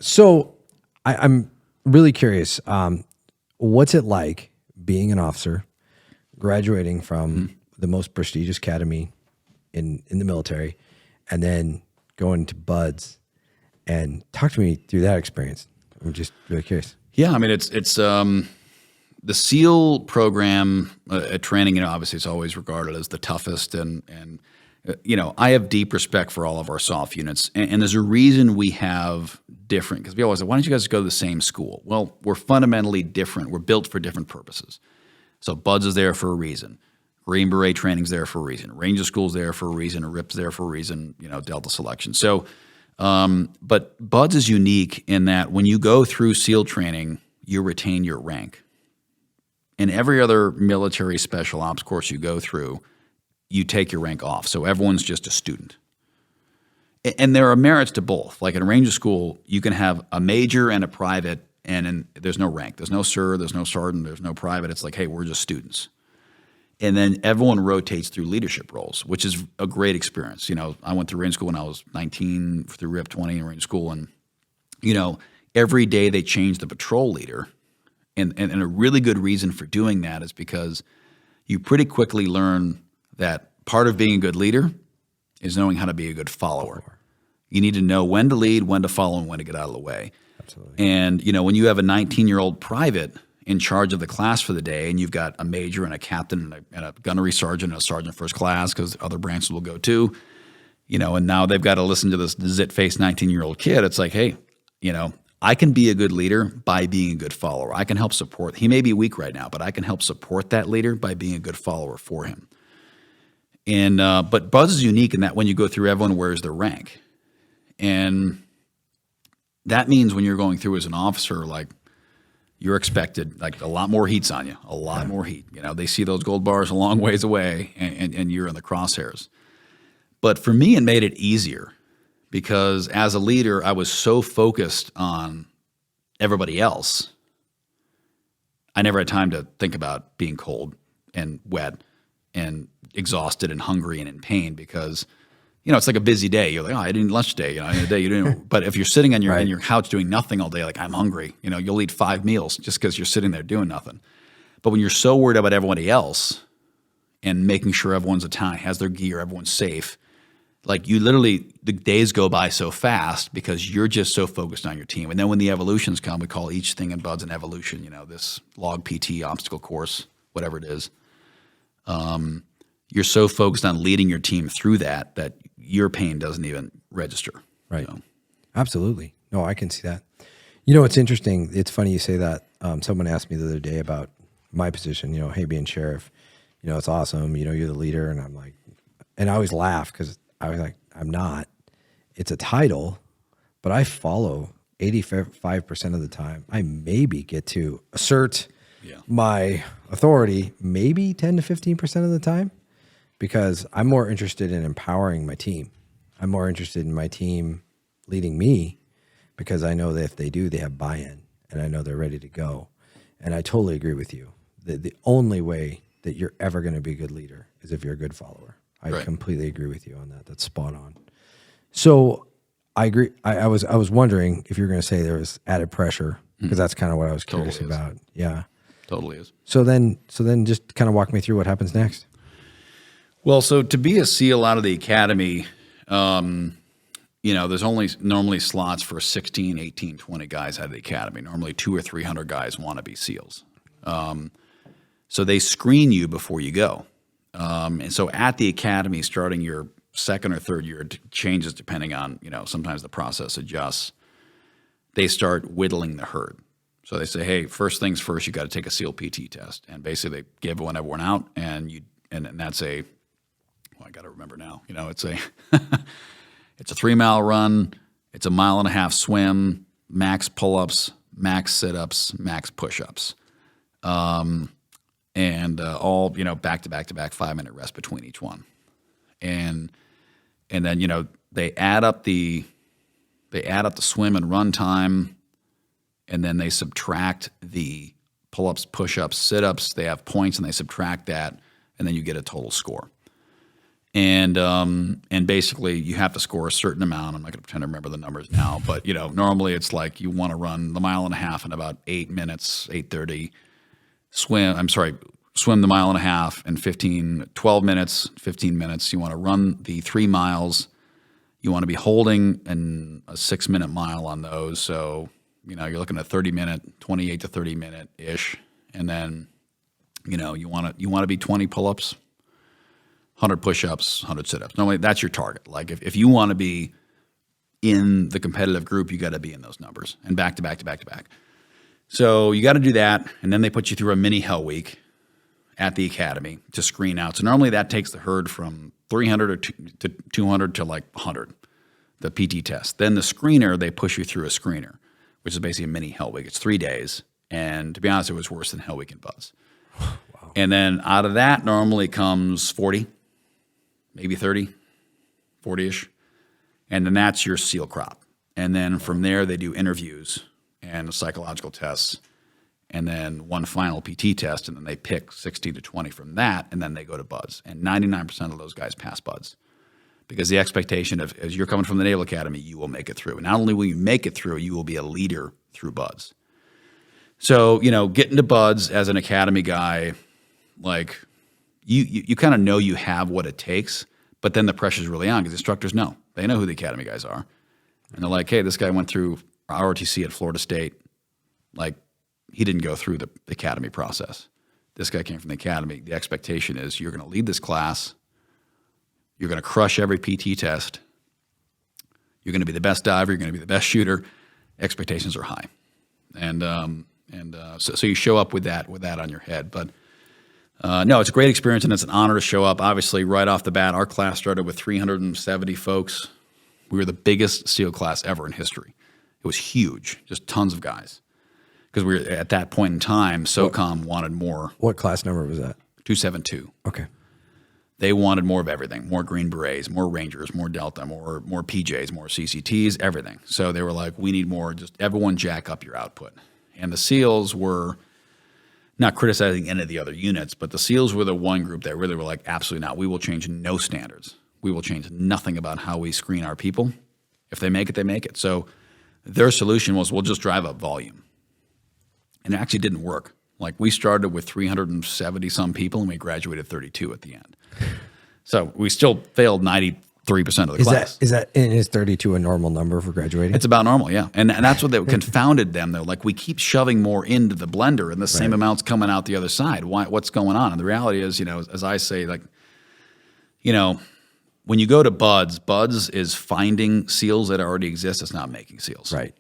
So I'm really curious. What's it like being an officer, graduating from the most prestigious academy in the military, and then going to Buds? And talk to me through that experience. I'm just really curious. Yeah, I mean, it's the SEAL program at training. Obviously, it's always regarded as the toughest, and I have deep respect for all of our SOF units, and there's a reason we have different. Because we always say, why don't you guys go to the same school? Well, we're fundamentally different. We're built for different purposes. So Buds is there for a reason. Green Beret training's there for a reason. Ranger School's there for a reason. RIP's there for a reason. Delta Selection. So. But Buds is unique in that when you go through SEAL training, you retain your rank. In every other military special ops course you go through, you take your rank off. So everyone's just a student. And there are merits to both. Like in Ranger School, you can have a major and a private, and there's no rank. There's no sir, there's no sergeant, there's no private. It's like, hey, we're just students. And then everyone rotates through leadership roles, which is a great experience. I went through Ranger School when I was 19, through RIP 20 in Ranger School. And, every day they change the patrol leader. And a really good reason for doing that is because you pretty quickly learn that part of being a good leader is knowing how to be a good follower. You need to know when to lead, when to follow, and when to get out of the way. Absolutely. And, when you have a 19-year-old private in charge of the class for the day, and you've got a major and a captain and a gunnery sergeant and a sergeant first class, because other branches will go too, and now they've got to listen to this zit-faced 19-year-old kid. It's like, hey, I can be a good leader by being a good follower. I can help support. He may be weak right now, but I can help support that leader by being a good follower for him. And but Buzz is unique in that when you go through, everyone wears their rank. And that means when you're going through as an officer, like, you're expected, like, a lot more heat's on you, a lot more heat. They see those gold bars a long ways away, and you're in the crosshairs. But for me, it made it easier because as a leader, I was so focused on everybody else. I never had time to think about being cold and wet and exhausted and hungry and in pain because it's like a busy day. You're like, oh, I didn't eat lunch today. A day you didn't. But if you're sitting on in your couch doing nothing all day, like, I'm hungry, you'll eat 5 meals just because you're sitting there doing nothing. But when you're so worried about everybody else and making sure everyone's has their gear, everyone's safe, like, you literally, the days go by so fast because you're just so focused on your team. And then when the evolutions come, we call each thing in Buds an evolution. This log PT obstacle course, whatever it is. You're so focused on leading your team through that your pain doesn't even register. Right. Absolutely. No, I can see that. It's interesting. It's funny you say that. Someone asked me the other day about my position, hey, being sheriff, it's awesome. You're the leader. And I'm like, and I always laugh because I was like, I'm not. It's a title, but I follow 85% of the time. I maybe get to assert my authority maybe 10 to 15% of the time. Because I'm more interested in empowering my team. I'm more interested in my team leading me because I know that if they do, they have buy-in and I know they're ready to go. And I totally agree with you. The only way that you're ever going to be a good leader is if you're a good follower. I completely agree with you on that. That's spot on. So I agree. I was wondering if you're going to say there was added pressure because that's kind of what I was curious about. Yeah. Totally is. So then just kind of walk me through what happens next. Well, so to be a SEAL out of the academy, there's only normally slots for 16, 18, 20 guys out of the academy. Normally 200 or 300 guys want to be SEALs. So they screen you before you go. And so at the academy, starting your second or third year, it changes depending on, sometimes the process adjusts. They start whittling the herd. So they say, hey, first things first, you got to take a SEAL PT test. And basically they give everyone out and that's I got to remember now, it's a, it's a 3-mile run. It's a 1.5 mile swim, max pull-ups, max sit-ups, max push-ups. And all, back to back to back, 5-minute rest between each one. And then, they add up the swim and run time, and then they subtract the pull-ups, push-ups, sit-ups. They have points and they subtract that, and then you get a total score. And basically you have to score a certain amount. I'm not going to pretend to remember the numbers now, but normally it's like you want to run the mile and a half in about 8 minutes, 8:30. Swim the mile and a half in 12 minutes, 15 minutes. You want to run the 3 miles. You want to be holding in a 6-minute mile on those. So, you're looking at 30-minute, 28 to 30-minute ish. And then, you want to be 20 pull-ups, 100 push-ups, 100 sit-ups. Normally that's your target. Like if you want to be in the competitive group, you got to be in those numbers and back to back to back to back. So you got to do that. And then they put you through a mini hell week at the academy to screen out. So normally that takes the herd from 300 to 200 to like 100, the PT test. Then the screener, they push you through a screener, which is basically a mini hell week. It's 3 days. And to be honest, it was worse than hell week in Buzz. Wow. And then out of that normally comes 40, maybe 30, 40-ish. And then that's your SEAL crop. And then from there, they do interviews and psychological tests, and then one final PT test, and then they pick 16 to 20 from that, and then they go to Buzz. And 99% of those guys pass Buzz. Because the expectation of, as you're coming from the Naval Academy, you will make it through. And not only will you make it through, you will be a leader through Buzz. So, getting to Buzz as an academy guy, like, you kind of know you have what it takes, but then the pressure's really on because instructors know. They know who the academy guys are. And they're like, hey, this guy went through ROTC at Florida State. Like, he didn't go through the academy process. This guy came from the academy. The expectation is you're going to lead this class. You're going to crush every PT test. You're going to be the best diver. You're going to be the best shooter. Expectations are high. So you show up with that on your head. But no, it's a great experience, and it's an honor to show up. Obviously, right off the bat, our class started with 370 folks. We were the biggest SEAL class ever in history. It was huge, just tons of guys. Because we were at that point in time, SOCOM wanted more. What class number was that? 272. Okay. They wanted more of everything, more Green Berets, more Rangers, more Delta, more PJs, more CCTs, everything. So they were like, we need more, just everyone jack up your output. And the SEALs were not criticizing any of the other units, but the SEALs were the one group that really were like, absolutely not. We will change no standards. We will change nothing about how we screen our people. If they make it, they make it. So their solution was, we'll just drive up volume. And it actually didn't work. Like, we started with 370 some people and we graduated 32 at the end. So we still failed 93% of the class. Is 32 a normal number for graduating? It's about normal, yeah. And that's what they confounded them. They're like, we keep shoving more into the blender and the same amount's coming out the other side. What's going on? And the reality is, as I say, like, when you go to Buds is finding SEALs that already exist. It's not making SEALs. Right.